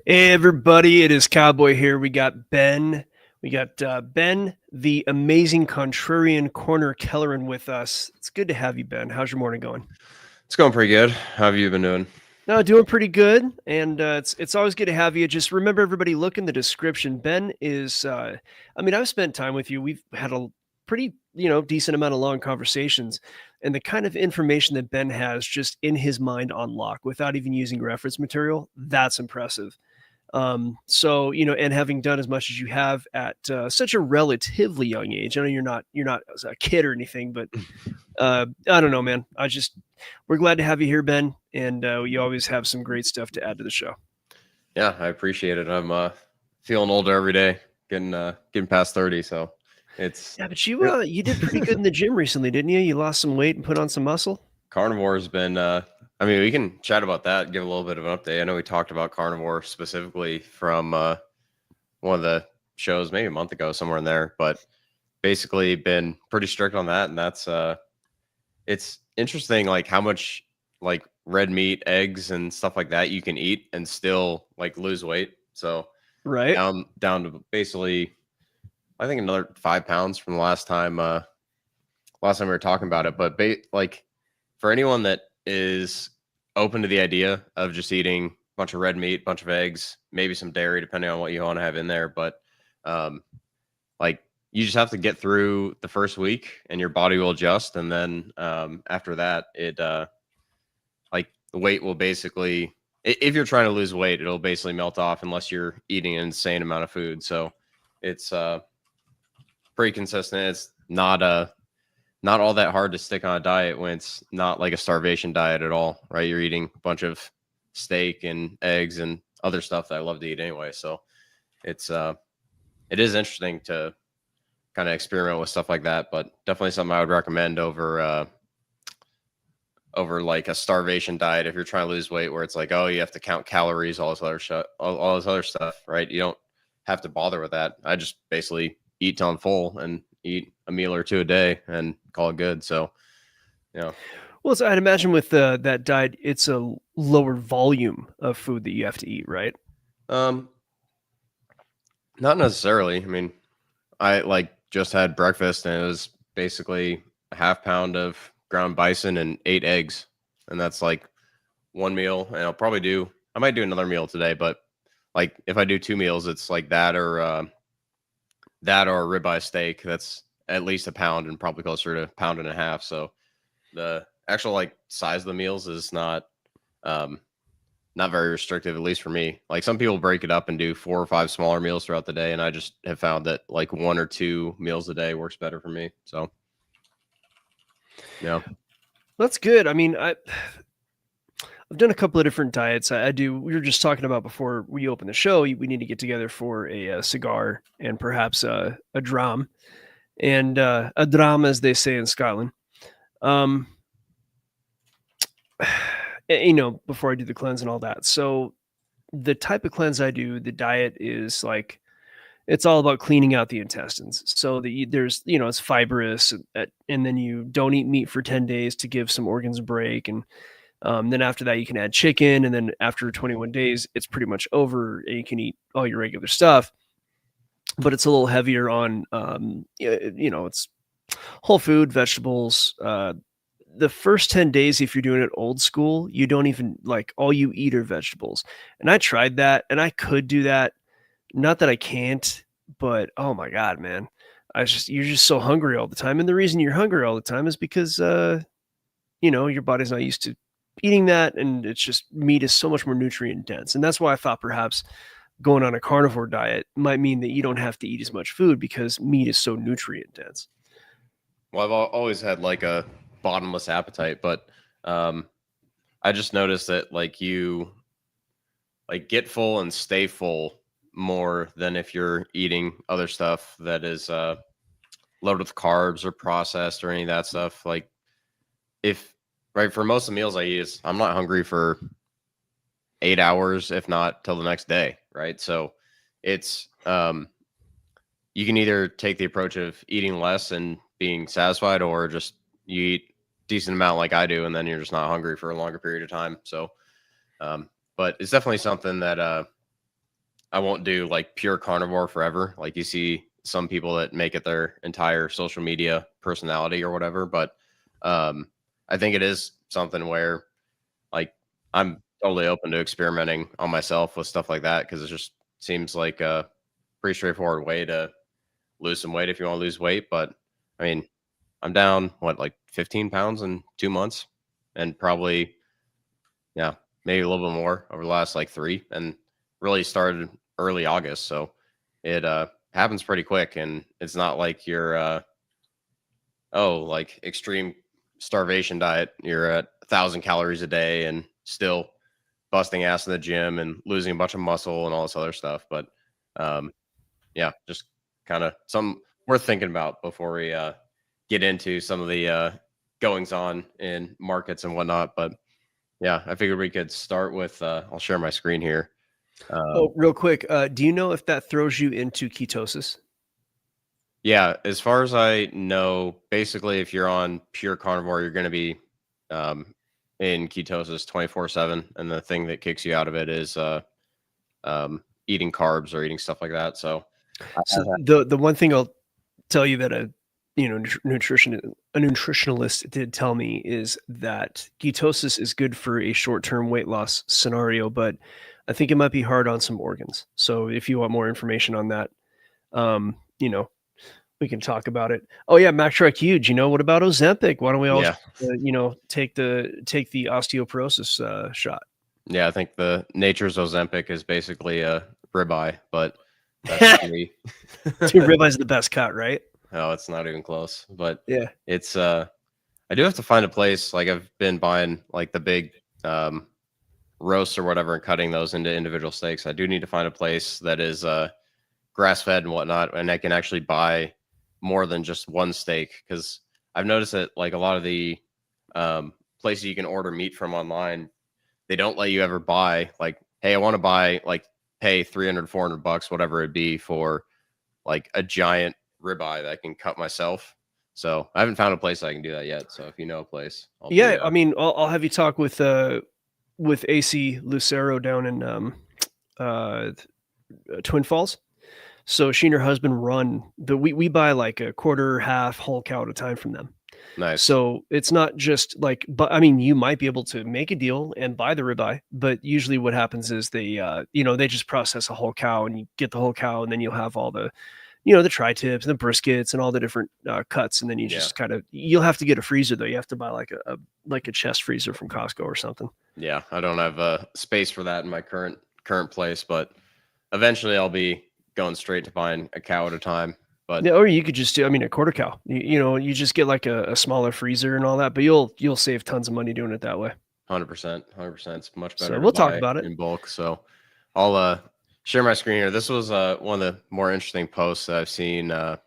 Hey everybody, it is Cowboy here. We got Ben. We got Ben, the amazing contrarian Korner Kelleran with us. It's good to have you, Ben. How's your morning going? It's going pretty good. How have you been doing? No, doing pretty good, and it's always good to have you. Just remember, everybody, look in the description. Ben is, I mean, I've spent time with you. We've had a pretty, decent amount of long conversations, and the kind of information that Ben has just in his mind on lock without even using reference material, that's impressive. So and having done as much as you have at such a relatively young age, I know you're not a kid or anything, but I don't know, man. We're glad to have you here, Ben, and you always have some great stuff to add to the show. Yeah, I appreciate it. I'm feeling older every day, getting past 30, so it's Yeah, but you it, you did pretty good in the gym recently, didn't you? You lost some weight and put on some muscle. carnivore has been I mean, we can chat about that, give a little bit of an update. I know we talked about carnivore specifically from one of the shows maybe a month ago, somewhere in there, but basically been pretty strict on that, and that's it's interesting like how much like red meat, eggs and stuff like that you can eat and still like lose weight. So Right. down to basically I think another 5 pounds from the last time we were talking about it. But like for anyone that is open to the idea of just eating a bunch of red meat, bunch of eggs, maybe some dairy, depending on what you want to have in there. But um, like you just have to get through the first week, and your body will adjust, and then after that, it like the weight will basically, if you're trying to lose weight, it'll basically melt off unless you're eating an insane amount of food. So it's pretty consistent. It's not all that hard to stick on a diet when it's not like a starvation diet at all, right? You're eating a bunch of steak and eggs and other stuff that I love to eat anyway. So it's it is interesting to kind of experiment with stuff like that, but definitely something I would recommend over like a starvation diet if you're trying to lose weight, where it's like, oh, you have to count calories, all this other stuff, all this other stuff, right? You don't have to bother with that. I just basically eat till I'm full and eat a meal or two a day and call it good. So, you know, Well, so I'd imagine with that diet, it's a lower volume of food that you have to eat, right? um, not necessarily. I mean, I like just had breakfast and it was basically a half pound of ground bison and 8 eggs, and that's like one meal. And I might do another meal today, but like if I do 2 meals, it's like that or a ribeye steak. That's at least a pound and probably closer to a pound and a half. So the actual like size of the meals is um not very restrictive, at least for me. Like some people break it up and do 4 or 5 smaller meals throughout the day, and I just have found that like 1 or 2 meals a day works better for me. So yeah. That's good. I mean, I've done a couple of different diets. I do. We were just talking about before we open the show. We need to get together for a cigar and perhaps a dram, and a dram, as they say in Scotland. Um, before I do the cleanse and all that. So the type of cleanse I do, the diet is like it's all about cleaning out the intestines. So there's it's fibrous, and then you don't eat meat for 10 days to give some organs a break, and then after that, you can add chicken, and then after 21 days, it's pretty much over, and you can eat all your regular stuff. But it's a little heavier on, it's whole food, vegetables. The first 10 days, if you're doing it old school, you don't even like all you eat are vegetables. And I tried that, and I could do that. Not that I can't, but oh my god, man, you're just so hungry all the time, and the reason you're hungry all the time is because your body's not used to eating that, and it's just meat is so much more nutrient dense, and that's why I thought perhaps going on a carnivore diet might mean that you don't have to eat as much food because meat is so nutrient dense. Well, I've always had like a bottomless appetite, but um, I just noticed that like you like get full and stay full more than if you're eating other stuff that is loaded with carbs or processed or any of that stuff. Like if right for most of the meals I eat, I'm not hungry for 8 hours, if not till the next day, right? So it's you can either take the approach of eating less and being satisfied, or just you eat decent amount like I do, and then you're just not hungry for a longer period of time. So, but it's definitely something that I won't do like pure carnivore forever. Like you see some people that make it their entire social media personality or whatever. But I think it is something where like I'm totally open to experimenting on myself with stuff like that because it just seems like a pretty straightforward way to lose some weight if you want to lose weight. But I mean, I'm down like 15 pounds in 2 months and probably, yeah, maybe a little bit more over the last like 3 and really started early August. So it happens pretty quick and it's not like you're, like extreme starvation diet. You're at 1,000 calories a day and still busting ass in the gym and losing a bunch of muscle and all this other stuff. But yeah, just kind of some worth thinking about before we get into some of the goings on in markets and whatnot. But yeah, I figured we could start with I'll share my screen here. Real quick, do you know if that throws you into ketosis? Yeah, as far as I know, basically if you're on pure carnivore, you're going to be in ketosis 24/7, and the thing that kicks you out of it is eating carbs or eating stuff like that. So the one thing I'll tell you that a nutritionalist did tell me is that ketosis is good for a short-term weight loss scenario, but I think it might be hard on some organs. So if you want more information on that, we can talk about it. Oh yeah, Mac Truck Huge. What about Ozempic? Why don't we all, take the osteoporosis shot? Yeah, I think the nature's Ozempic is basically a ribeye, but that's me. Dude, ribeye's the best cut, right? Oh, it's not even close. But yeah, it's I do have to find a place. Like I've been buying like the big roasts or whatever and cutting those into individual steaks. I do need to find a place that is grass fed and whatnot, and I can actually buy more than just one steak because I've noticed that like a lot of the places you can order meat from online, they don't let you ever buy like, hey, I want to buy like pay $300-$400 whatever it be for like a giant ribeye that I can cut myself. So I haven't found a place I can do that yet. So if you know a place, I mean, I'll have you talk with AC Lucero down in Twin Falls. So she and her husband run we buy like a quarter, half, whole cow at a time from them. Nice. So it's not just like, but I mean, you might be able to make a deal and buy the ribeye, but usually what happens is they, they just process a whole cow and you get the whole cow and then you'll have all the, the tri-tips and the briskets and all the different cuts. And then you just you'll have to get a freezer though. You have to buy like a chest freezer from Costco or something. Yeah. I don't have space for that in my current place, but eventually I'll be going straight to buying a cow at a time. But yeah, or you could just do, a quarter cow. You just get like a smaller freezer and all that, but you'll save tons of money doing it that way. 100%. It's much better. So we'll talk about it in bulk. So I'll share my screen here. This was one of the more interesting posts that I've seen in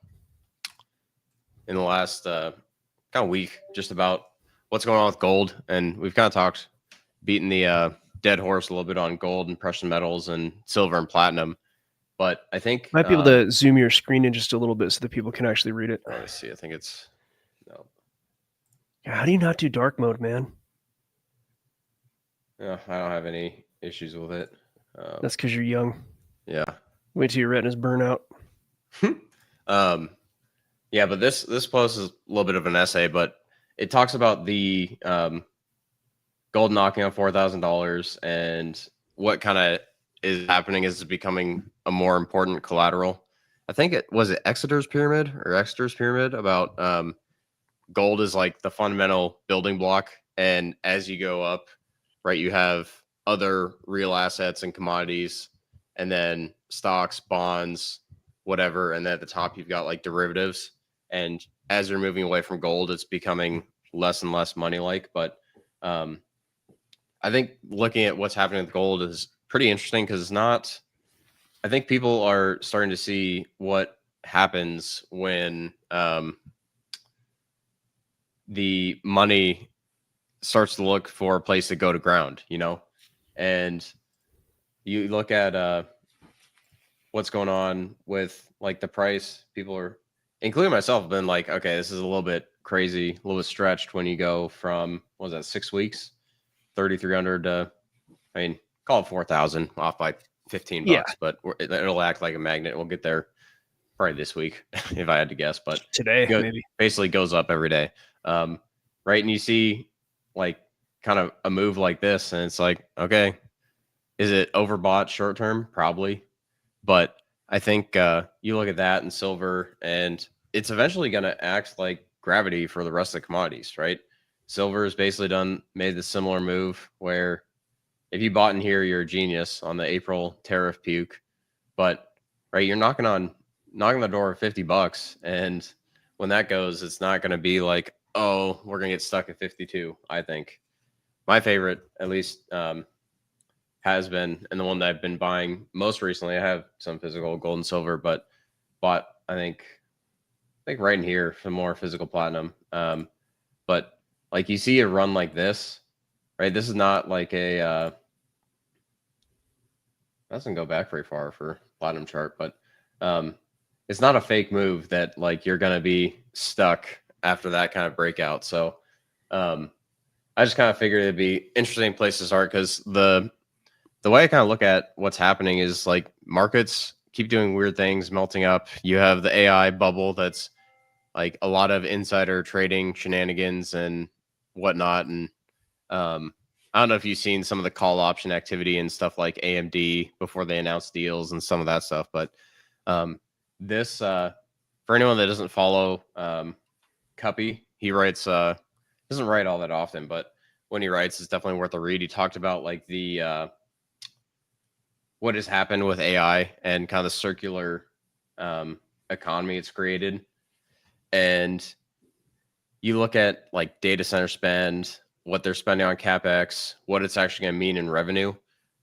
the last kind of week, just about what's going on with gold. And we've kind of beating the dead horse a little bit on gold and precious metals and silver and platinum. But I think might be able to zoom your screen in just a little bit so that people can actually read it. Let's see. I think it's no. How do you not do dark mode, man? Yeah, I don't have any issues with it. That's because you're young. Yeah. Wait till your retinas burn out. Yeah, but this post is a little bit of an essay, but it talks about the gold knocking on $4,000 and what kind of is happening is becoming a more important collateral. I think it was Exeter's pyramid about gold is like the fundamental building block. And as you go up, right, you have other real assets and commodities and then stocks, bonds, whatever. And then at the top, you've got like derivatives. And as you're moving away from gold, it's becoming less and less money-like. But I think looking at what's happening with gold is pretty interesting because it's not, I think people are starting to see what happens when the money starts to look for a place to go to ground, and you look at what's going on with like the price. People are, including myself, have been like, okay, this is a little bit crazy, a little bit stretched when you go from, what was that, 6 weeks, 3,300 to, call it 4,000 off by $15, Yeah. but it'll act like a magnet. We'll get there probably this week if I had to guess, but Today, maybe. Basically goes up every day. Right. And you see like kind of a move like this, and it's like, okay, is it overbought short term? Probably. But I think you look at that and silver, and it's eventually going to act like gravity for the rest of the commodities, right? Silver has basically made the similar move where if you bought in here, you're a genius on the April tariff puke. But right, you're knocking on the door of $50, and when that goes, it's not going to be like, oh, we're going to get stuck at 52. I think my favorite, at least, has been, and the one that I've been buying most recently. I have some physical gold and silver, but bought I think right in here some more physical platinum. But like you see a run like this, right? This is not like a doesn't go back very far for platinum chart, but it's not a fake move that like you're gonna be stuck after that kind of breakout. So I just kind of figured it'd be interesting place to start, because the way I kind of look at what's happening is like markets keep doing weird things, melting up. You have the AI bubble that's like a lot of insider trading shenanigans and whatnot. And I don't know if you've seen some of the call option activity and stuff like AMD before they announced deals and some of that stuff. But this, for anyone that doesn't follow Cuppy, he writes, doesn't write all that often, but when he writes, it's definitely worth a read. He talked about like the what has happened with AI and kind of the circular economy it's created. And you look at like data center spend, what they're spending on CapEx, what it's actually going to mean in revenue,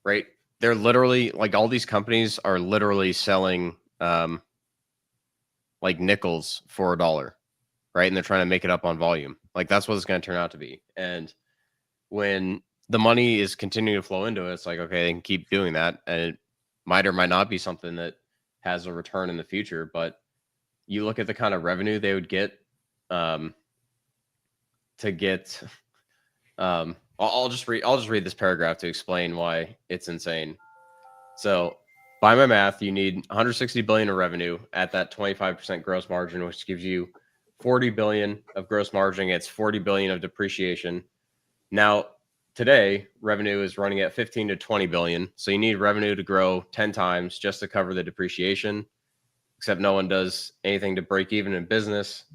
right? They're literally like all these companies are literally selling like nickels for $1, right? And they're trying to make it up on volume. Like that's what it's going to turn out to be. And when the money is continuing to flow into it, it's like, okay, they can keep doing that. And it might or might not be something that has a return in the future. But you look at the kind of revenue they would get to get, I'll just read this paragraph to explain why it's insane. So by my math, you need 160 billion of revenue at that 25% gross margin, which gives you 40 billion of gross margin. It's 40 billion of depreciation. Now, today, revenue is running at 15 to 20 billion. So you need revenue to grow 10 times just to cover the depreciation, except no one does anything to break even in business.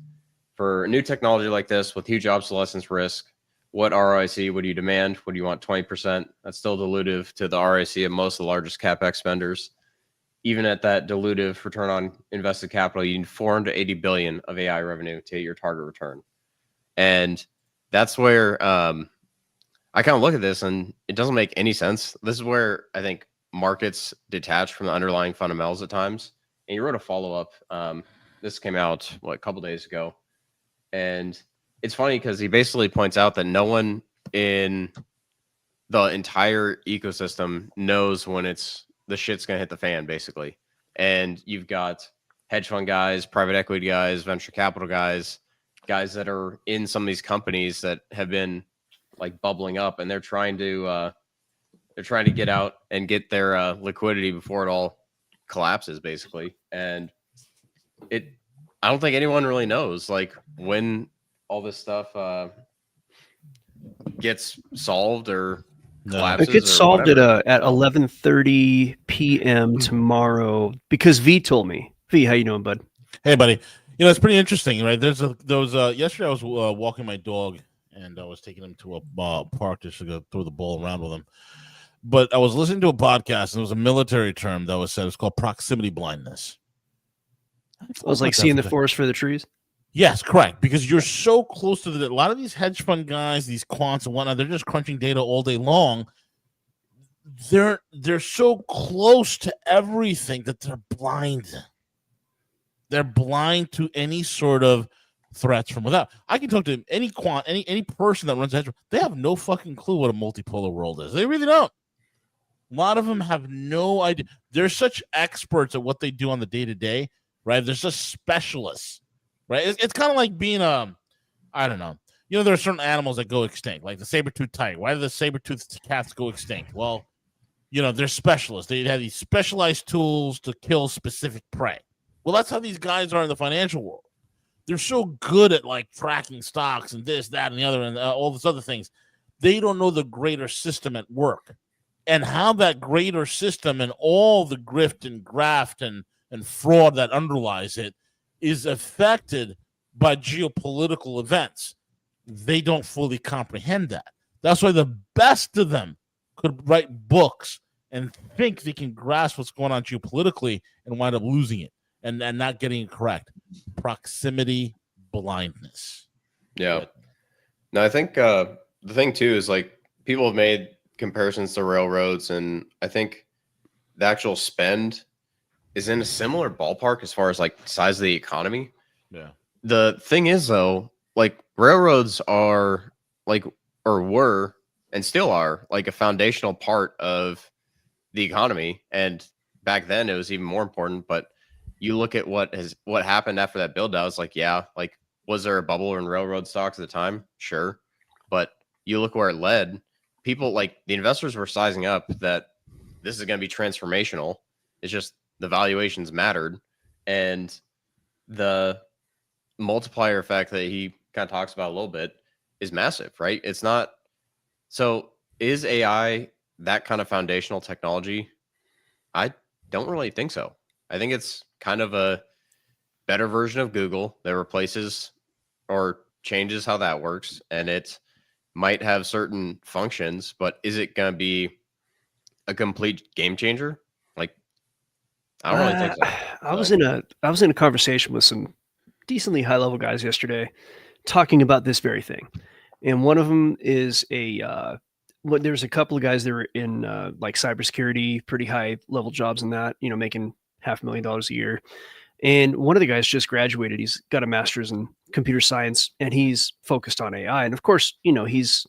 For a new technology like this with huge obsolescence risk, what ROIC would you demand? Would you want 20%? That's still dilutive to the ROIC of most of the largest CapEx spenders. Even at that dilutive return on invested capital, you need 480 billion of AI revenue to hit your target return. And that's where I kind of look at this and it doesn't make any sense. This is where I think markets detach from the underlying fundamentals at times. And you wrote a follow-up. This came out, a couple days ago. And it's funny because he basically points out that no one in the entire ecosystem knows when the shit's going to hit the fan, basically. And you've got hedge fund guys, private equity guys, venture capital guys that are in some of these companies that have been like bubbling up, and they're trying to get out and get their liquidity before it all collapses, basically. And I don't think anyone really knows like when all this stuff gets solved or collapses. It gets solved at 11:30 p.m. tomorrow, because V told me. V, how you doing, bud? Hey, buddy. You know, it's pretty interesting, right? Yesterday I was walking my dog, and I was taking him to a park just to go throw the ball around with him. But I was listening to a podcast, and it was a military term that was said. It's called proximity blindness. It was like seeing the forest for the trees. Yes, correct. Because you're so close to a lot of these hedge fund guys, these quants and whatnot, they're just crunching data all day long. They're so close to everything that they're blind. They're blind to any sort of threats from without. I can talk to any quant, any person that runs a hedge fund. They have no fucking clue what a multipolar world is. They really don't. A lot of them have no idea. They're such experts at what they do on the day-to-day, right? They're just specialists, right? It's kind of like being I don't know. You know, there are certain animals that go extinct, like the saber-toothed tiger. Why do the saber-toothed cats go extinct? Well, They're specialists. They have these specialized tools to kill specific prey. Well, that's how these guys are in the financial world. They're so good at like tracking stocks and this, that, and the other, and all these other things. They don't know the greater system at work and how that greater system and all the grift and graft and fraud that underlies it is affected by geopolitical events. They don't fully comprehend that. That's why the best of them could write books and think they can grasp what's going on geopolitically and wind up losing it and not getting it correct. Proximity blindness. Yeah. No, I think the thing too is like people have made comparisons to railroads, and I think the actual spend is in a similar ballpark as far as like size of the economy. Yeah. The thing is though, like railroads are like, or were and still are like a foundational part of the economy. And back then it was even more important, but you look at what happened after that build out, it's like, yeah, like was there a bubble in railroad stocks at the time? Sure. But you look where it led. People like the investors were sizing up that this is going to be transformational. It's just the valuations mattered. And the multiplier effect that he kind of talks about a little bit is massive, right? It's not. So is AI that kind of foundational technology? I don't really think so. I think it's kind of a better version of Google that replaces or changes how that works. And it might have certain functions, but is it going to be a complete game changer? Like, I don't really think so. I was in a conversation with some decently high level guys yesterday talking about this very thing. And one of them is there's a couple of guys that were in like cybersecurity, pretty high level jobs in that, making $500,000 a year. And one of the guys just graduated. He's got a master's in computer science and he's focused on AI. And of course, he's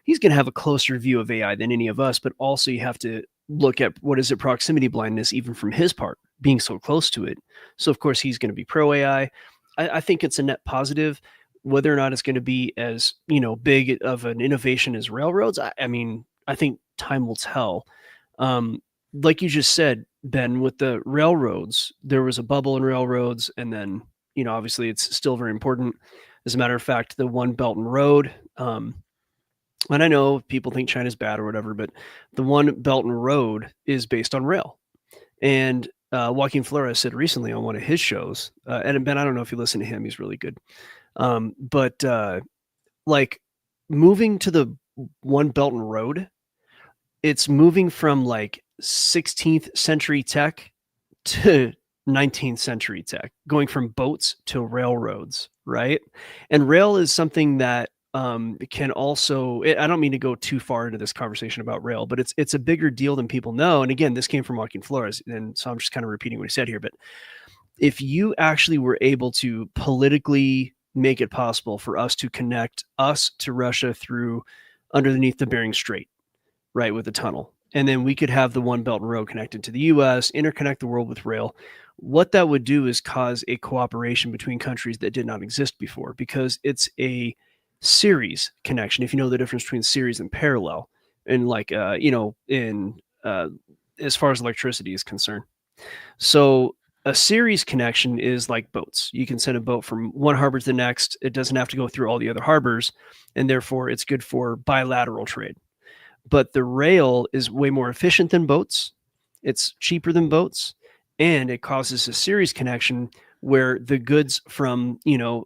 going to have a closer view of AI than any of us, but also you have to look at what is it, proximity blindness, even from his part, being so close to it. So of course he's going to be pro AI. I think it's a net positive. Whether or not it's going to be as, big of an innovation as railroads, I think time will tell. Like you just said, Ben, with the railroads, there was a bubble in railroads, and then, obviously it's still very important. As a matter of fact, the One Belt and Road, and I know people think China's bad or whatever, but the One Belt and Road is based on rail. And Joaquin Flores said recently on one of his shows, and Ben, I don't know if you listen to him, he's really good. But like moving to the One Belt and Road, it's moving from like 16th century tech to 19th century tech, going from boats to railroads, right? And rail is something that can also, I don't mean to go too far into this conversation about rail, but it's a bigger deal than people know. And again, this came from Joaquin Flores, and so I'm just kind of repeating what he said here. But if you actually were able to politically make it possible for us to connect us to Russia through underneath the Bering Strait, right, with a tunnel, and then we could have the One Belt and Road connected to the U.S., interconnect the world with rail. What that would do is cause a cooperation between countries that did not exist before, because it's a series connection. If you know the difference between series and parallel, and like as far as electricity is concerned. So a series connection is like boats. You can send a boat from one harbor to the next. It doesn't have to go through all the other harbors, and therefore it's good for bilateral trade. But the rail is way more efficient than boats. It's cheaper than boats, and it causes a series connection where the goods from,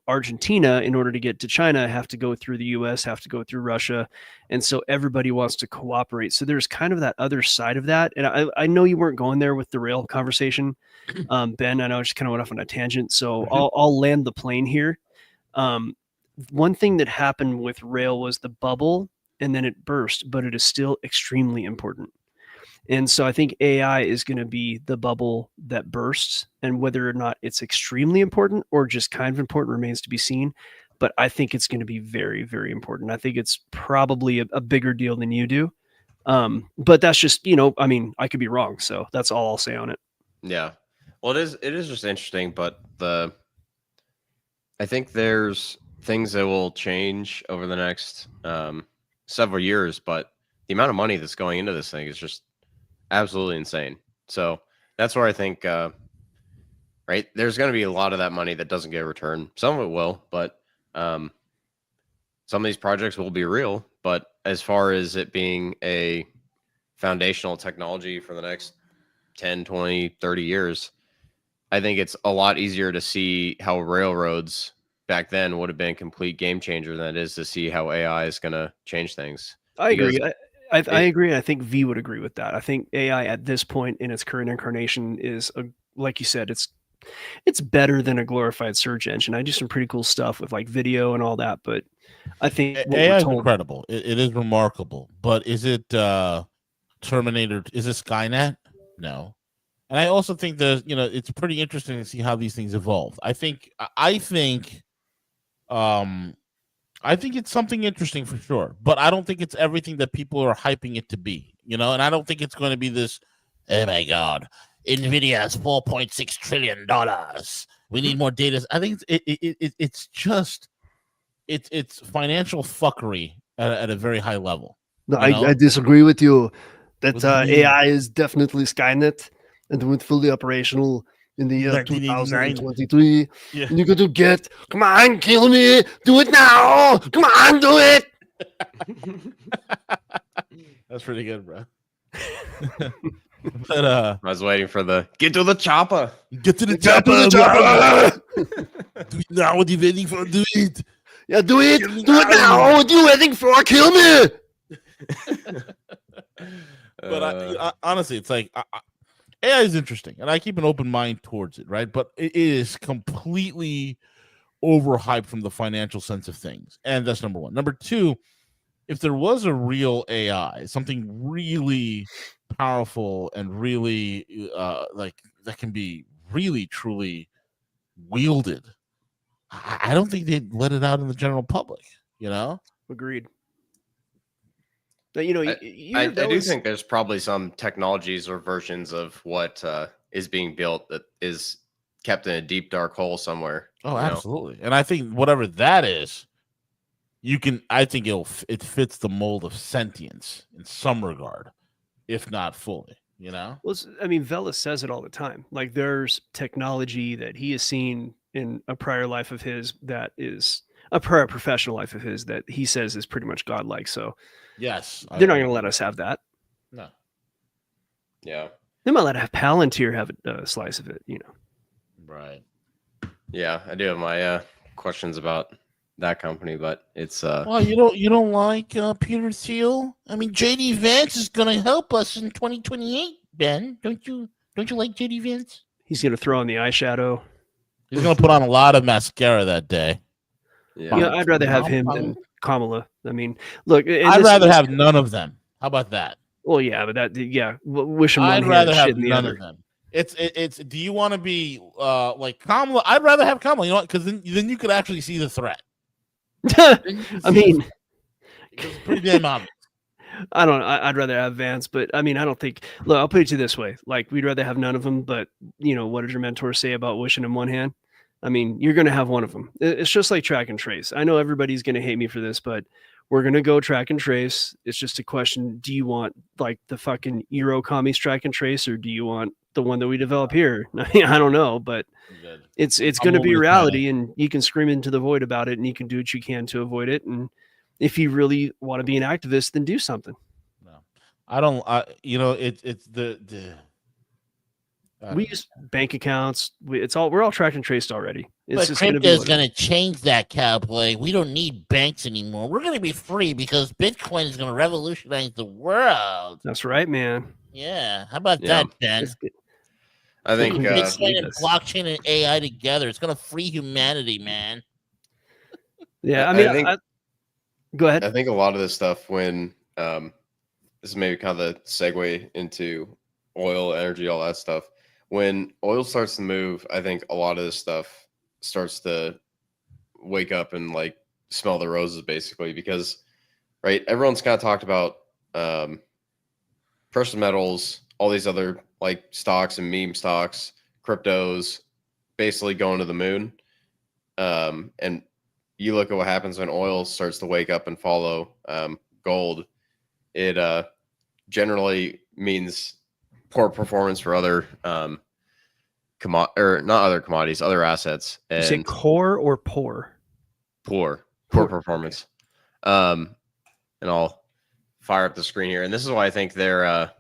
Argentina, in order to get to China, have to go through the US, have to go through Russia. And so everybody wants to cooperate. So there's kind of that other side of that. And I know you weren't going there with the rail conversation. Ben, I know I just kind of went off on a tangent. So I'll land the plane here. One thing that happened with rail was the bubble, and then it burst, but it is still extremely important. And so I think AI is going to be the bubble that bursts, and whether or not it's extremely important or just kind of important remains to be seen. But I think it's going to be very, very important. I think it's probably a bigger deal than you do. But that's just, I could be wrong. So that's all I'll say on it. Yeah. Well, it is just interesting, but I think there's things that will change over the next several years, but the amount of money that's going into this thing is just absolutely insane. So that's where I think, right, there's going to be a lot of that money that doesn't get returned. Some of it will, but some of these projects will be real. But as far as it being a foundational technology for the next 10, 20, 30 years, I think it's a lot easier to see how railroads back then would have been a complete game changer than it is to see how AI is going to change things. I agree. Because I agree. I think V would agree with that. I think AI at this point in its current incarnation is, like you said, it's better than a glorified search engine. I do some pretty cool stuff with like video and all that, but I think what AI we're is told, incredible. It is remarkable. But is it Terminator? Is it Skynet? No. And I also think that it's pretty interesting to see how these things evolve. I think it's something interesting for sure, but I don't think it's everything that people are hyping it to be. And I don't think it's going to be this. Oh my God, Nvidia has $4.6 trillion. We need more data. I think it's just financial fuckery at a very high level. No, I disagree with you. That What do you mean? AI is definitely Skynet and went fully operational in the year 1989. 2023. Yeah. And you got to come on, kill me, do it now, come on, do it. That's pretty good, bro. But I was waiting for the get to the chopper. get to the Get to the chopper. chopper. Do it now. What are you waiting for? Do it. Yeah, do it, Kill me do it now. now. What are you waiting for? Kill me. But I honestly, it's like AI is interesting, and I keep an open mind towards it, right? But it is completely overhyped from the financial sense of things, and that's number one. Number two, if there was a real AI, something really powerful and really like that can be really truly wielded, I don't think they'd let it out in the general public. agreed. But, I do think there's probably some technologies or versions of what is being built that is kept in a deep dark hole somewhere. Oh, absolutely. And I think whatever that is, I think it fits the mold of sentience in some regard, if not fully, Well, Vela says it all the time. Like, there's technology that he has seen in a prior life of his that is a prior professional life of his that he says is pretty much godlike. So Yes. they're not going to let us have that. No. Yeah. They might let Palantir have a slice of it, Right. Yeah, I do have my questions about that company, but it's Well, you don't like Peter Thiel? I mean, JD Vance is going to help us in 2028, Ben. Don't you like JD Vance? He's going to throw on the eyeshadow. He's going to put on a lot of mascara that day. yeah. I'd rather have him than Kamala. I mean, look, I'd rather have none of them. How about that? Well, yeah, but wish him one I'd hand rather and have shit in the none other. of them. It's. Do you want to be like Kamala? I'd rather have Kamala. You know what? Because then you could actually see the threat. I mean, It's pretty damn obvious. I'd rather have Vance, but I mean, I don't think. Look, I'll put it to you this way: like, we'd rather have none of them. But what did your mentor say about wishing him one hand? I mean, you're going to have one of them. It's just like track and trace. I know everybody's going to hate me for this, but we're going to go track and trace. It's just a question: do you want like the fucking Euro commies track and trace, or do you want the one that we develop here? I mean, I don't know, but it's going to be reality, and you can scream into the void about it, and you can do what you can to avoid it. And if you really want to be an activist, then do something. No, I don't. It's the. We use bank accounts. We're all tracked and traced already. It's But just crypto is going to change that, Cowboy. We don't need banks anymore. We're going to be free because Bitcoin is going to revolutionize the world. That's right, man. Yeah. How about Yeah. that, Ben? I think Bitcoin and Yes. blockchain and AI together. It's going to free humanity, man. Yeah, I I mean, think- go ahead. I think a lot of this stuff when this is maybe kind of the segue into oil, energy, all that stuff. When oil starts to move, I think a lot of this stuff starts to wake up and like smell the roses, basically, because right, everyone's kind of talked about precious metals, all these other like stocks and meme stocks, cryptos, basically going to the moon. And you look at what happens when oil starts to wake up and follow gold. It generally means poor performance for other or not other commodities, other assets, You say and core or poor? poor Poor, performance. And I'll fire up the screen here, and this is why I think their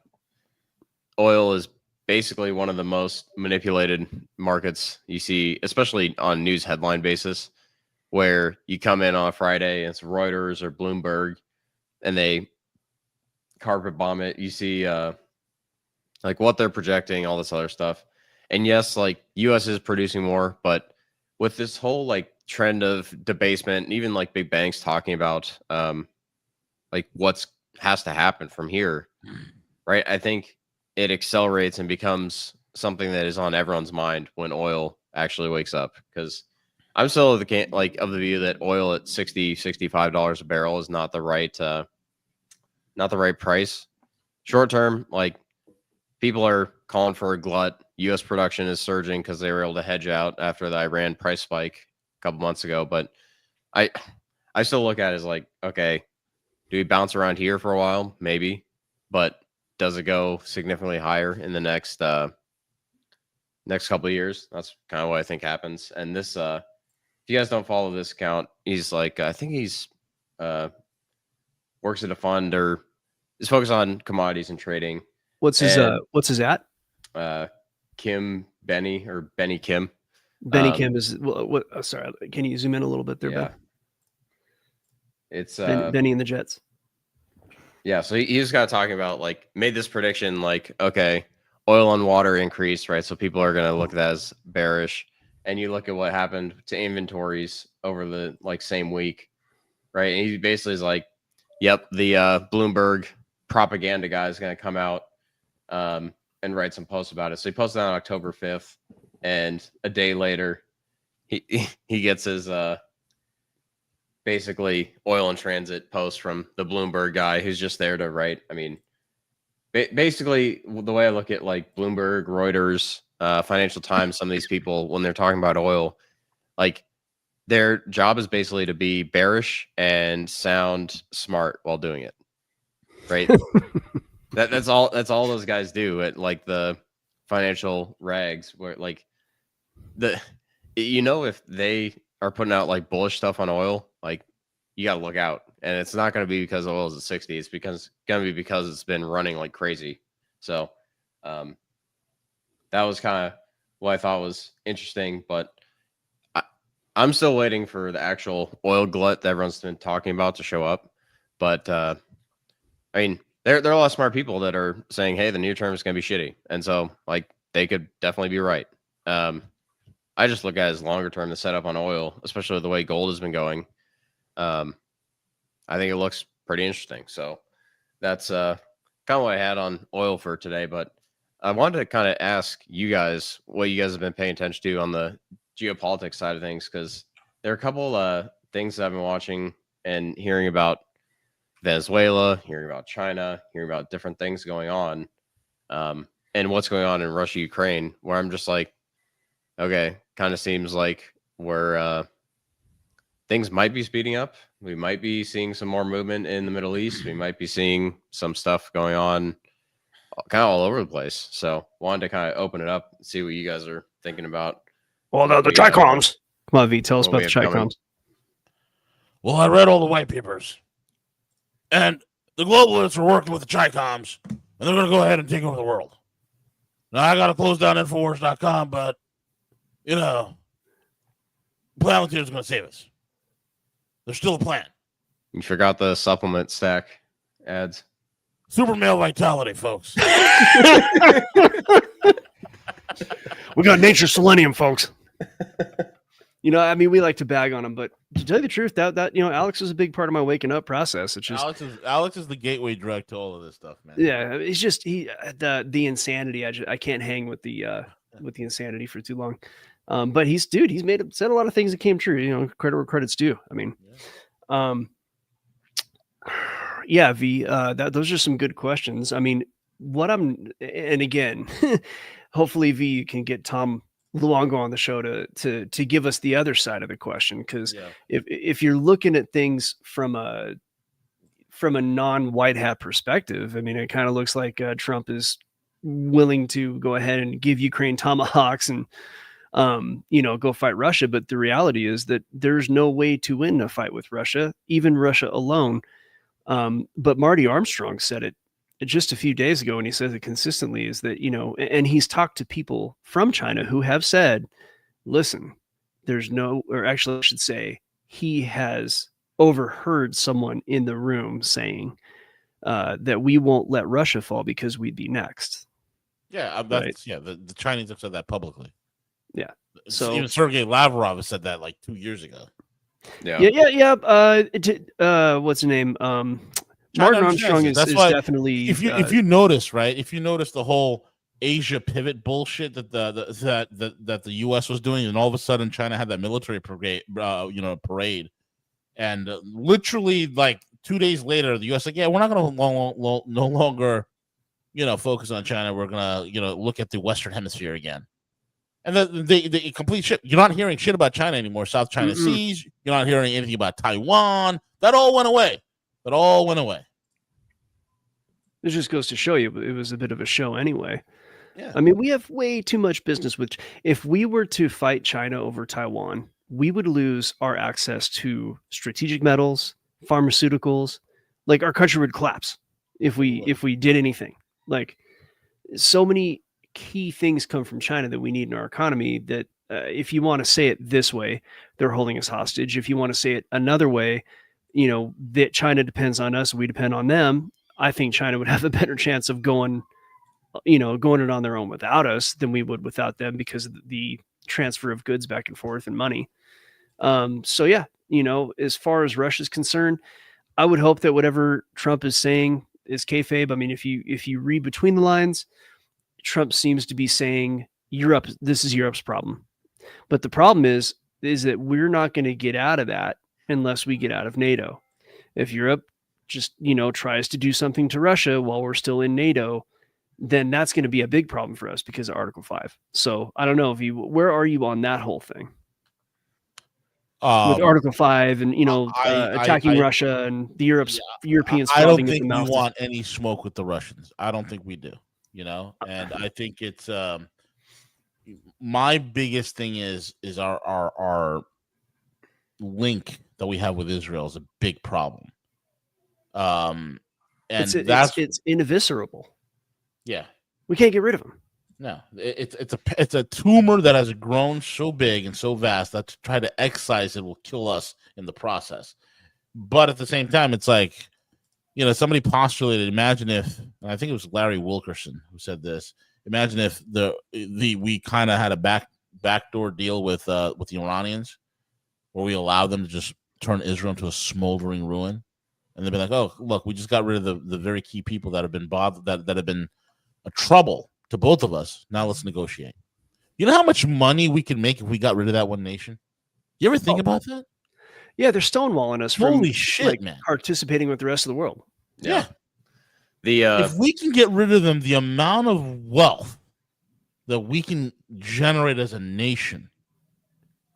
oil is basically one of the most manipulated markets you see, especially on news headline basis, where you come in on a Friday and it's Reuters or Bloomberg and they carpet bomb it. You see like what they're projecting, all this other stuff. And yes, like US is producing more, but with this whole like trend of debasement, and even like big banks talking about like what's has to happen from here, right? I think it accelerates and becomes something that is on everyone's mind when oil actually wakes up. Because I'm still of the view that oil at $65 a barrel is not the right price. Short term, like people are calling for a glut. U.S. production is surging because they were able to hedge out after the Iran price spike a couple months ago. But I still look at it as like, okay, do we bounce around here for a while? Maybe, but does it go significantly higher in the next couple of years? That's kind of what I think happens. And this, if you guys don't follow this account, he's like, I think he's works at a fund or is focused on commodities and trading. What's his at? Kim Benny or Benny Kim. Benny Kim is what? Oh, sorry, can you zoom in a little bit there, Yeah. Ben? It's Benny and the Jets. Yeah, so he was kind of talking about like made this prediction like, okay, oil on water increased, right? So people are going to look at that as bearish. And you look at what happened to inventories over the like same week, right? And he basically is like, yep, the Bloomberg propaganda guy is going to come out and write some posts about it. So he posted that on October 5th, and a day later, he gets his basically oil in transit post from the Bloomberg guy who's just there to write. I mean, basically the way I look at like Bloomberg, Reuters, Financial Times, some of these people, when they're talking about oil, like their job is basically to be bearish and sound smart while doing it. Right. That's all those guys do at like the financial rags where like if they are putting out like bullish stuff on oil, like you got to look out. And it's not going to be because oil is at 60. It's going to be because it's been running like crazy. So that was kind of what I thought was interesting. But I'm still waiting for the actual oil glut that everyone's been talking about to show up. But I mean, there are a lot of smart people that are saying, hey, the near term is going to be shitty. And so like they could definitely be right. I just look at it as longer term, the setup on oil, especially the way gold has been going. I think it looks pretty interesting. So that's kind of what I had on oil for today. But I wanted to kind of ask you guys what you guys have been paying attention to on the geopolitics side of things, because there are a couple things that I've been watching and hearing about Venezuela, hearing about China, hearing about different things going on, and what's going on in Russia, Ukraine, where I'm just like, okay, kind of seems like we're things might be speeding up. We might be seeing some more movement in the Middle East. We might be seeing some stuff going on kind of all over the place. So wanted to kind of open it up and see what you guys are thinking about. Well, the trichomes. Come on, V, tell us What about we the have coming. trichomes. Well, I read all the white papers, and the globalists are working with the trichomes, and they're going to go ahead and take over the world. Now, I got to close down Infowars.com, but, Palantir is going to save us. There's still a plan. You forgot the supplement stack ads. Super male vitality, folks. We got nature's selenium, folks. I mean, we like to bag on him, but to tell you the truth, that Alex was a big part of my waking up process. It's just Alex is the gateway drug to all of this stuff, man. yeah, it's just the insanity. I can't hang with the insanity for too long. But he's said a lot of things that came true. Credit where credit's due. I mean, yeah, V. Those are some good questions. I mean, and again, hopefully V, you can get Tom Luongo on the show to give us the other side of the question, because if you're looking at things from a non-white hat perspective, I mean, it kind of looks like Trump is willing to go ahead and give Ukraine tomahawks and go fight Russia. But the reality is that there's no way to win a fight with Russia, even Russia alone. But Marty Armstrong said it just a few days ago, and he says it consistently, is that, and he's talked to people from China who have said, listen, or actually I should say, he has overheard someone in the room saying that we won't let Russia fall because we'd be next. Yeah, the Chinese have said that publicly. Yeah. So even Sergei Lavrov has said that like 2 years ago. Yeah. What's his name? Martin Armstrong is definitely. If you notice, right? If you notice the whole Asia pivot bullshit that the U.S. was doing, and all of a sudden China had that military parade, and literally like 2 days later, the U.S. like, yeah, we're not going to no longer, focus on China. We're gonna, look at the Western Hemisphere again. And the complete shit. You're not hearing shit about China anymore. South China Seas. You're not hearing anything about Taiwan. That all went away. It just goes to show you it was a bit of a show anyway. Yeah. I mean, we have way too much business with. If we were to fight China over Taiwan, we would lose our access to strategic metals, pharmaceuticals. Like, our country would collapse if we did anything. Like, so many key things come from China that we need in our economy that if you want to say it this way, they're holding us hostage. If you want to say it another way, that China depends on us, we depend on them. I think China would have a better chance of going it on their own without us than we would without them, because of the transfer of goods back and forth and money. So yeah, as far as Russia's concerned, I would hope that whatever Trump is saying is kayfabe. I mean, if you read between the lines, Trump seems to be saying this is Europe's problem. But the problem is that we're not going to get out of that unless we get out of NATO. If Europe just, tries to do something to Russia while we're still in NATO, then that's going to be a big problem for us because of Article 5. So I don't know where are you on that whole thing? With Article 5 and, attacking Russia and the Europeans. I don't think we want any smoke with the Russians. I don't think we do. And I think it's my biggest thing is our link that we have with Israel is a big problem. And it's ineviscerable. Yeah, we can't get rid of them. No, it's a tumor that has grown so big and so vast that to try to excise it will kill us in the process. But at the same time, it's like, somebody postulated, imagine if, and I think it was Larry Wilkerson who said this, imagine if we kind of had a backdoor deal with the Iranians, where we allowed them to just turn Israel into a smoldering ruin, and they'd be like, oh, look, we just got rid of the very key people that have been bothered, that have been a trouble to both of us. Now let's negotiate. You know how much money we could make if we got rid of that one nation? You ever think about that? Yeah, they're stonewalling us from holy shit, man, participating with the rest of the world. Yeah. If we can get rid of them, the amount of wealth that we can generate as a nation.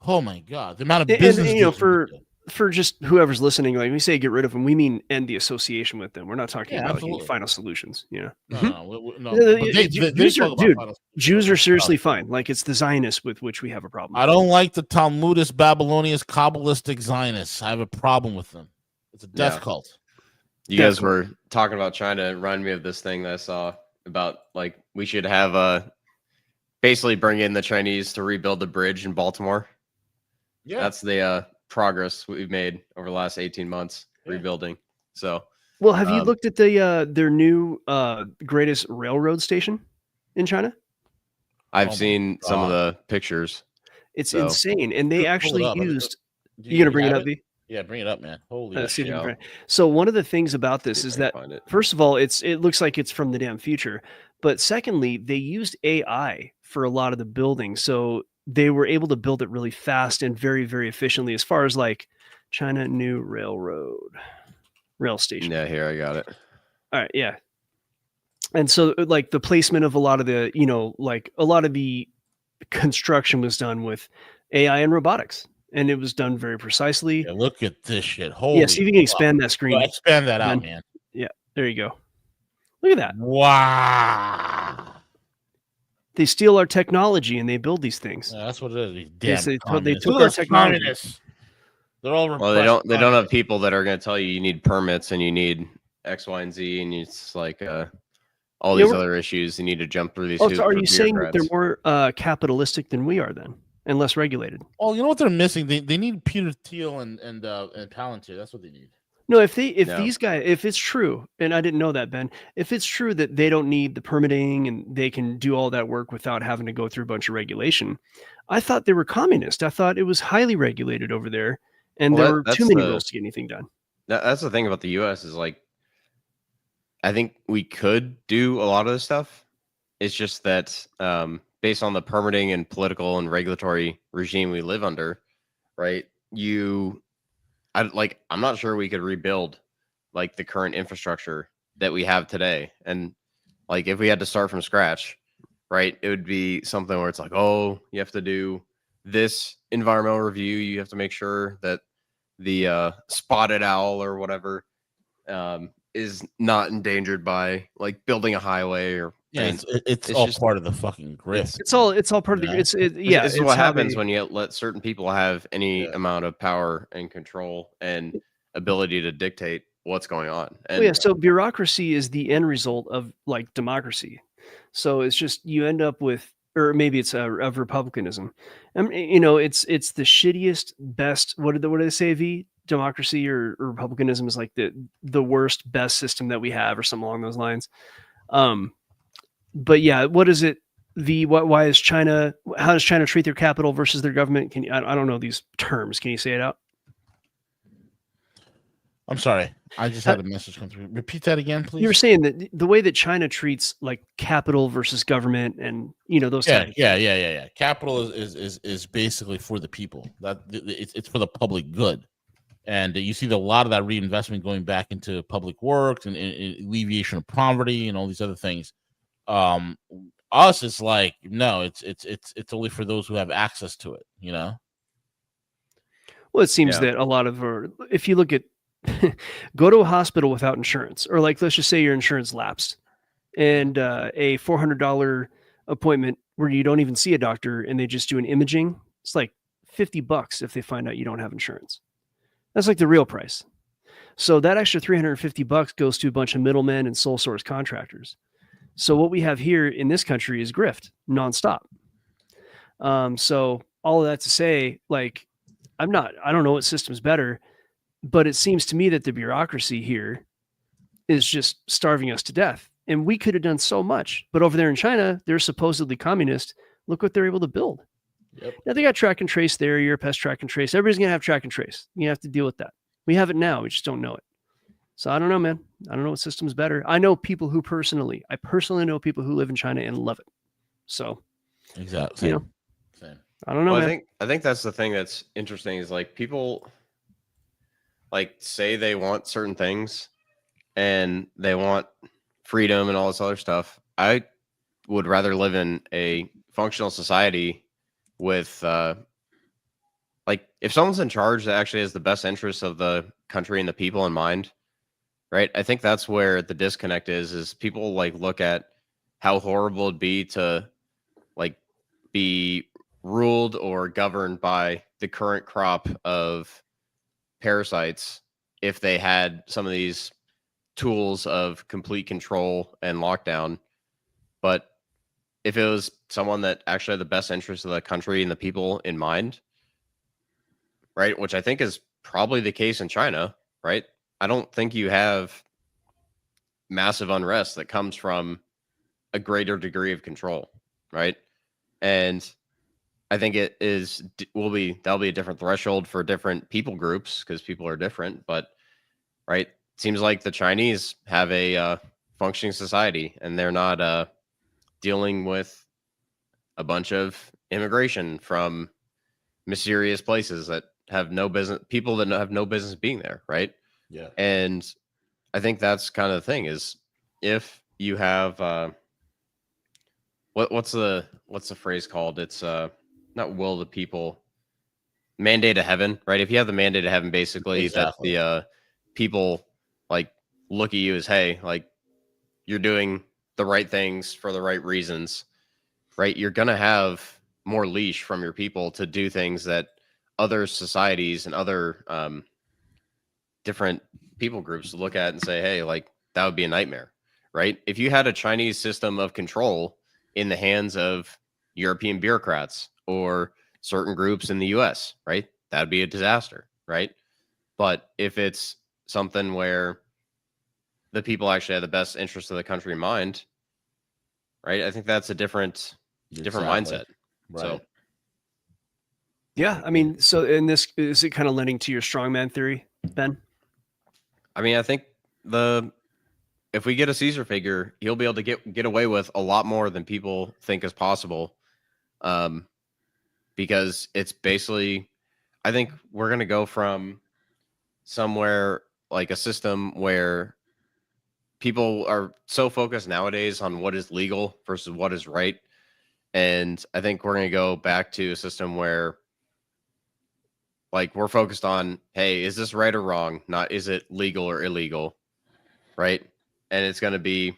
Oh my God, the amount of business. And, for just whoever's listening, like we say, get rid of them, we mean end the association with them. We're not talking about final solutions. No. Jews are seriously fine. Like, it's the Zionists with which we have a problem. I don't like the Talmudist, Babylonian, Kabbalistic Zionists. I have a problem with them. It's a death cult. You guys were talking about China. It reminded me of this thing that I saw about, like, we should have basically bring in the Chinese to rebuild the bridge in Baltimore. Yeah, that's the progress we've made over the last 18 months rebuilding. So, well, have you looked at their new greatest railroad station in China? I've seen some of the pictures. It's insane, and they actually used. You gonna bring it up, V? Yeah, bring it up, man. Holy shit. So one of the things about this is that, first of all, it looks like it's from the damn future. But secondly, they used AI for a lot of the building. So they were able to build it really fast and very, very efficiently, as far as like China New Rail Station. Yeah, here, I got it. All right, yeah. And so, like, the placement of a lot of the, like a lot of the construction was done with AI and robotics. And it was done very precisely. Yeah, look at this shit. Holy see if you can expand that screen. Expand that out, man. Yeah, there you go. Look at that. Wow. They steal our technology and they build these things. Yeah, that's what it is. These Yes, damn they communists. took Look at our those technology. communists. They're all Well, they don't have people that are going to tell you need permits and you need X, Y, and Z, and it's like all these other issues. You need to jump through these hoops. So are for you saying that they're bureaucrats. more capitalistic than we are then, and less regulated? Oh, you know what they're missing? They need Peter Thiel and Palantir. That's what they need. No, if No. these guys, if it's true, and I didn't know that, Ben, if it's true that they don't need the permitting and they can do all that work without having to go through a bunch of regulation, I thought they were communist. I thought it was highly regulated over there, and there were too many rules to get anything done. That's the thing about the U.S. is like, I think we could do a lot of this stuff. It's just that based on the permitting and political and regulatory regime we live under, right? I'm not sure we could rebuild like the current infrastructure that we have today. And like if we had to start from scratch, right, it would be something where it's like, oh, you have to do this environmental review. You have to make sure that the spotted owl or whatever is not endangered by like building a highway or it's all just part of the fucking grift. It's all part of the. This is what happens when you let certain people have any amount of power and control and ability to dictate what's going on. And So bureaucracy is the end result of like democracy. So it's just you end up with, or maybe it's of republicanism. It's the shittiest, best. What do they say? Democracy or republicanism is like the worst, best system that we have, or something along those lines. But yeah, what is it? Why is China? How does China treat their capital versus their government? I don't know these terms. Can you say it out? I'm sorry, I just had a message come through. Repeat that again, please. You were saying that the way that China treats like capital versus government, and those. Yeah. Capital is basically for the people. That it's for the public good, and you see a lot of that reinvestment going back into public works and alleviation of poverty and all these other things. Us, it's like no, it's only for those who have access to it. Well, it seems that a lot of, if you look at, go to a hospital without insurance, or like let's just say your insurance lapsed, and a $400 appointment where you don't even see a doctor and they just do an imaging. It's like $50 if they find out you don't have insurance. That's like the real price. So that extra $350 goes to a bunch of middlemen and sole source contractors. So what we have here in this country is grift nonstop. So all of that to say, like, I don't know what system's better, but it seems to me that the bureaucracy here is just starving us to death. And we could have done so much, but over there in China, they're supposedly communist. Look what they're able to build. Yep. Now they got track and trace there, Europest track and trace. Everybody's going to have track and trace. You have to deal with that. We have it now. We just don't know it. So I don't know, man. I don't know what system's better. I know people who I personally know people who live in China and love it. So exactly. Same. I don't know. Well, man. I think that's the thing that's interesting is like people like say they want certain things and they want freedom and all this other stuff. I would rather live in a functional society with like if someone's in charge that actually has the best interests of the country and the people in mind, right? I think that's where the disconnect is people like look at how horrible it'd be to like be ruled or governed by the current crop of parasites if they had some of these tools of complete control and lockdown. But if it was someone that actually had the best interest of the country and the people in mind, right, which I think is probably the case in China, right? I don't think you have massive unrest that comes from a greater degree of control, right? And I think that'll be a different threshold for different people groups because people are different. But right, seems like the Chinese have a functioning society and they're not dealing with a bunch of immigration from mysterious places that have no business, people that have no business being there, right? Yeah. And I think that's kind of the thing is if you have what's the phrase called? It's not will the people, mandate of heaven, right? If you have the mandate of heaven, basically exactly. that the people like look at you as, hey, like you're doing the right things for the right reasons, right? You're going to have more leash from your people to do things that other societies and other different people groups look at and say, hey, like that would be a nightmare, right? If you had a Chinese system of control in the hands of European bureaucrats or certain groups in the US, right? That'd be a disaster, right? But if it's something where the people actually have the best interest of the country in mind, right? I think that's a different mindset. Right. So Yeah, I mean, so in this, is it kind of lending to your strongman theory, Ben? I mean, I think if we get a Caesar figure, he'll be able to get away with a lot more than people think is possible. Because it's basically, I think we're going to go from somewhere like a system where people are so focused nowadays on what is legal versus what is right. And I think we're going to go back to a system where like we're focused on, hey, is this right or wrong? Not, is it legal or illegal? Right. And it's going to be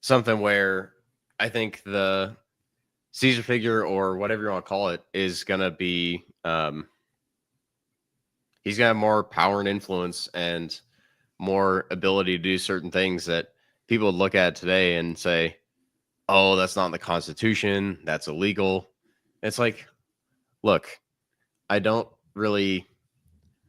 something where I think the Caesar figure or whatever you want to call it is going to be, he's going to have more power and influence and more ability to do certain things that people would look at today and say, oh, that's not in the Constitution. That's illegal. It's like, look, I don't really.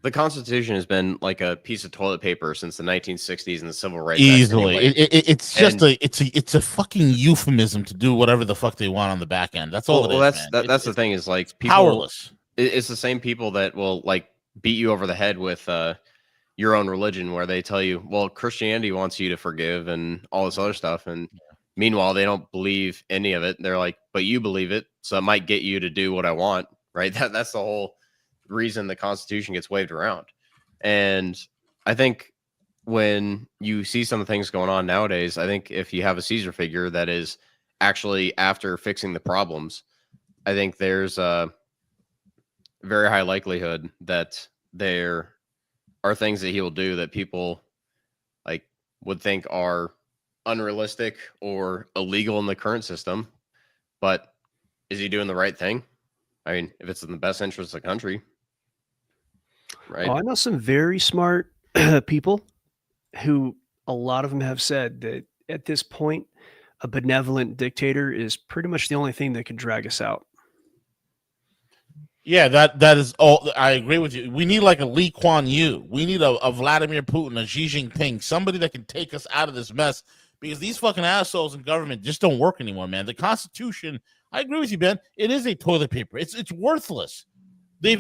The Constitution has been like a piece of toilet paper since the 1960s and the Civil Rights Act Easily, anyway. it's just it's a fucking euphemism to do whatever the fuck they want on the back end. That's all. Well, that's the thing is like people, powerless. It's the same people that will like beat you over the head with your own religion, where they tell you, well, Christianity wants you to forgive and all this other stuff, and meanwhile they don't believe any of it. They're like, but you believe it, so it might get you to do what I want, right? That's the whole reason the Constitution gets waved around. And I think when you see some of the things going on nowadays, I think if you have a Caesar figure that is actually after fixing the problems, I think there's a very high likelihood that there are things that he will do that people like would think are unrealistic or illegal in the current system. But is he doing the right thing? I mean, if it's in the best interest of the country, right? Oh, I know some very smart people who a lot of them have said that at this point, a benevolent dictator is pretty much the only thing that can drag us out. Yeah, that is all. I agree with you. We need like a Lee Kuan Yew. We need a Vladimir Putin, a Xi Jinping, somebody that can take us out of this mess, because these fucking assholes in government just don't work anymore, man. The Constitution, I agree with you, Ben. It is a toilet paper. It's worthless. They're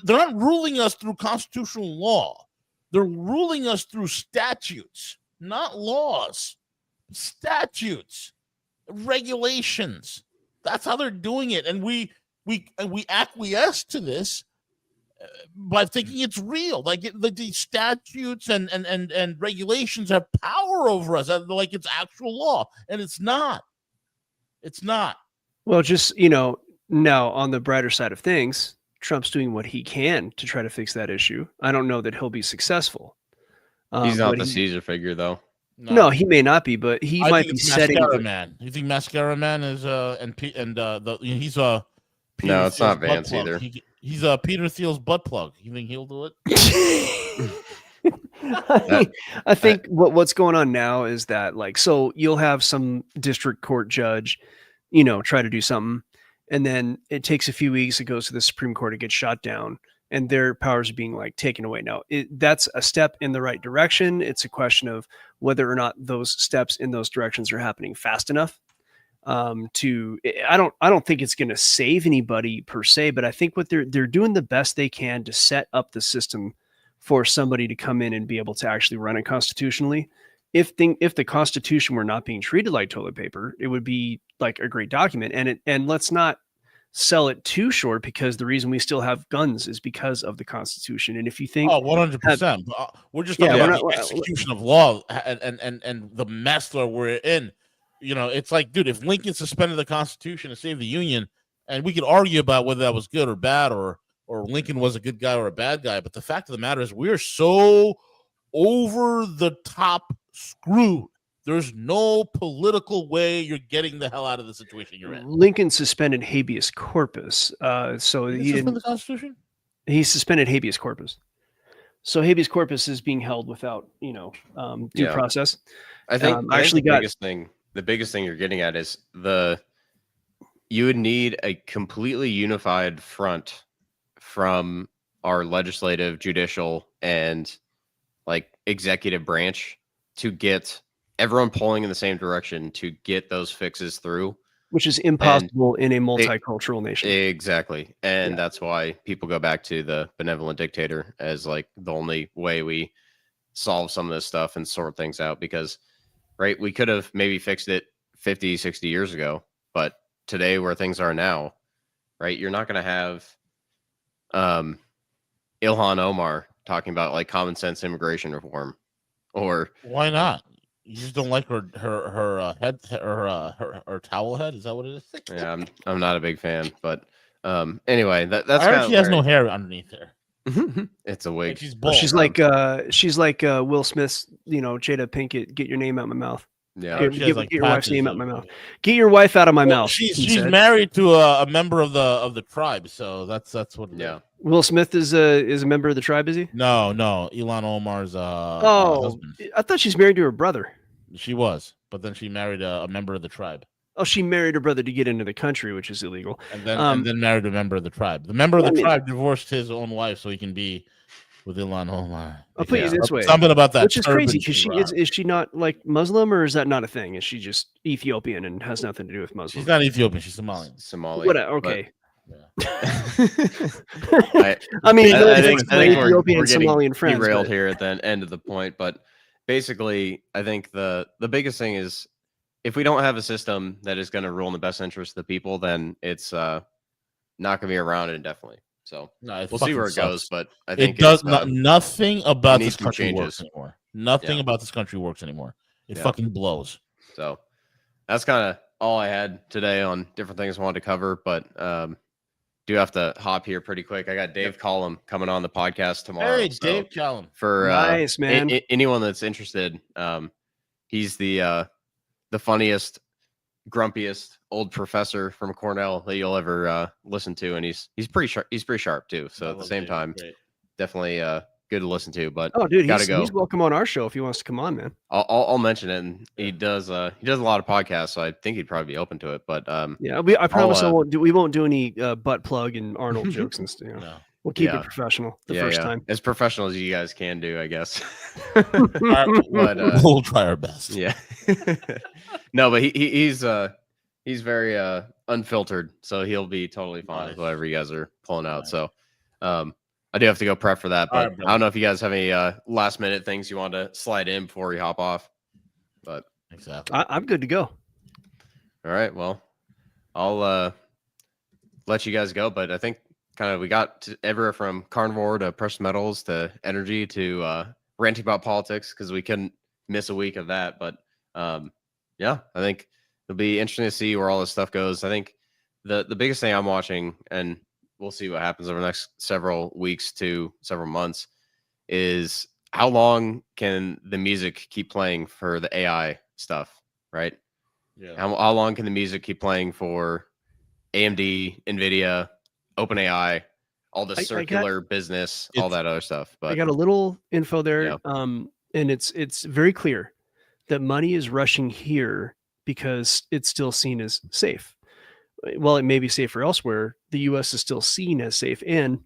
not ruling us through constitutional law. They're ruling us through statutes, not laws. Statutes, regulations. That's how they're doing it, and we acquiesce to this by thinking it's real. Like the statutes and regulations have power over us, like it's actual law, and it's not. It's not. Well, just, now on the brighter side of things, Trump's doing what he can to try to fix that issue. I don't know that he'll be successful. He's not the Caesar figure, though. No, he may not be, but he might be setting. Mascara Man. You think Mascara Man is he's a Peter no, it's Thiel's not Vance either. He's a Peter Thiel's butt plug. You think he'll do it? I think what's going on now is that, like, so you'll have some district court judge, try to do something, and then it takes a few weeks. It goes to the Supreme Court. It gets shot down, and their powers are being like taken away. Now, that's a step in the right direction. It's a question of whether or not those steps in those directions are happening fast enough. I don't think it's going to save anybody per se, but I think what they're doing the best they can to set up the system for somebody to come in and be able to actually run it constitutionally. If the Constitution were not being treated like toilet paper, it would be like a great document. And let's not sell it too short, because the reason we still have guns is because of the Constitution. And if you think 100%, we're just talking about the execution of law and the mess that we're in. It's like, dude, if Lincoln suspended the Constitution to save the Union, and we could argue about whether that was good or bad, or Lincoln was a good guy or a bad guy, but the fact of the matter is we're so over the top screwed. There's no political way you're getting the hell out of the situation you're in. Lincoln suspended habeas corpus. So he Suspend didn't. the Constitution? He suspended habeas corpus. So habeas corpus is being held without, due Yeah. process. I think actually the biggest thing you're getting at is you would need a completely unified front from our legislative, judicial, and like executive branch to get everyone pulling in the same direction to get those fixes through. Which is impossible in a multicultural nation. Exactly. And Yeah. that's why people go back to the benevolent dictator as like the only way we solve some of this stuff and sort things out, because right, we could have maybe fixed it 50, 60 years ago, but today where things are now, right, you're not going to have Ilhan Omar talking about like common sense immigration reform, or why not? You just don't like her head, her towel head? Is that what it is? yeah, I'm not a big fan, but anyway, that's I heard kind she has no hair underneath there. It's a wig. She's bald. She's like Will Smith's, Jada Pinkett, get your name out of my mouth. Yeah, Get your wife's name out of my mouth. Get your wife out of my mouth. She's married to a member of the tribe, so that's what it is. Will Smith is a member of the tribe, is he? No, Ilhan Omar's husband. I thought she's married to her brother. She was, but then she married a member of the tribe. Oh, she married her brother to get into the country, which is illegal. And then married a member of the tribe. The member of the tribe divorced his own wife so he can be with Ilhan Omar. I'll put you this way. Something about that. Which is crazy, because is she not like Muslim, or is that not a thing? Is she just Ethiopian and has nothing to do with Muslim? She's not Ethiopian. She's Somalian. What? Okay. I think Ethiopian we're and Somalian friends derailed here at the end of the point, but basically, I think the biggest thing is if we don't have a system that is going to rule in the best interest of the people, then it's not going to be around indefinitely. So we'll see where it goes, but I think it does nothing about this country works anymore. Nothing about this country works anymore. It fucking blows. So that's kind of all I had today on different things I wanted to cover, but do have to hop here pretty quick. I got Dave Collum coming on the podcast tomorrow. Hey, Dave Collum. For nice, man. Anyone that's interested, he's the funniest, grumpiest old professor from Cornell that you'll ever listen to, and he's pretty sharp. He's pretty sharp too. So at the same time, definitely good to listen to. But dude, go. He's welcome on our show if he wants to come on, man. I'll mention it. And he does a lot of podcasts, so I think he'd probably be open to it. But I promise we won't do any butt plug and Arnold jokes and stuff. No. We'll keep it professional the first time. As professional as you guys can do, I guess. But we'll try our best. Yeah. No, but he's very unfiltered, so he'll be totally fine with whatever you guys are pulling out. So I do have to go prep for that, but I don't know if you guys have any last minute things you want to slide in before we hop off. But exactly, I'm good to go. All right, well, I'll let you guys go, but I think we got everywhere from carnivore to precious metals to energy to ranting about politics, because we couldn't miss a week of that. But I think it'll be interesting to see where all this stuff goes. I think the biggest thing I'm watching, and we'll see what happens over the next several weeks to several months, is how long can the music keep playing for the AI stuff, right? Yeah. How long can the music keep playing for AMD, NVIDIA, OpenAI, all the circular business, all that other stuff? But I got a little info there, and it's very clear that money is rushing here because it's still seen as safe. Well, it may be safer elsewhere. The U.S. is still seen as safe, and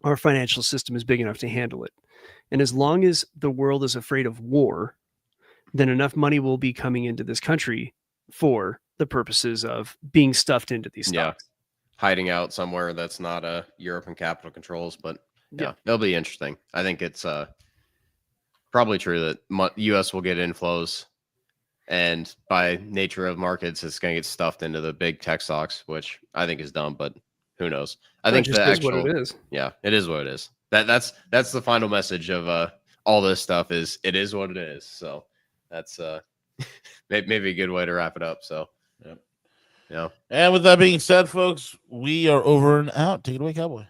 our financial system is big enough to handle it. And as long as the world is afraid of war, then enough money will be coming into this country for the purposes of being stuffed into these stocks. Hiding out somewhere that's not Europe and capital controls. But that'll be interesting. I think it's probably true that U.S. will get inflows, and by nature of markets, it's going to get stuffed into the big tech stocks, which I think is dumb, but who knows? I think the actual, what it is. Yeah, it is what it is. That's the final message of all this stuff is it is what it is. So that's maybe a good way to wrap it up. So yeah. And with that being said, folks, we are over and out. Take it away, Cowboy.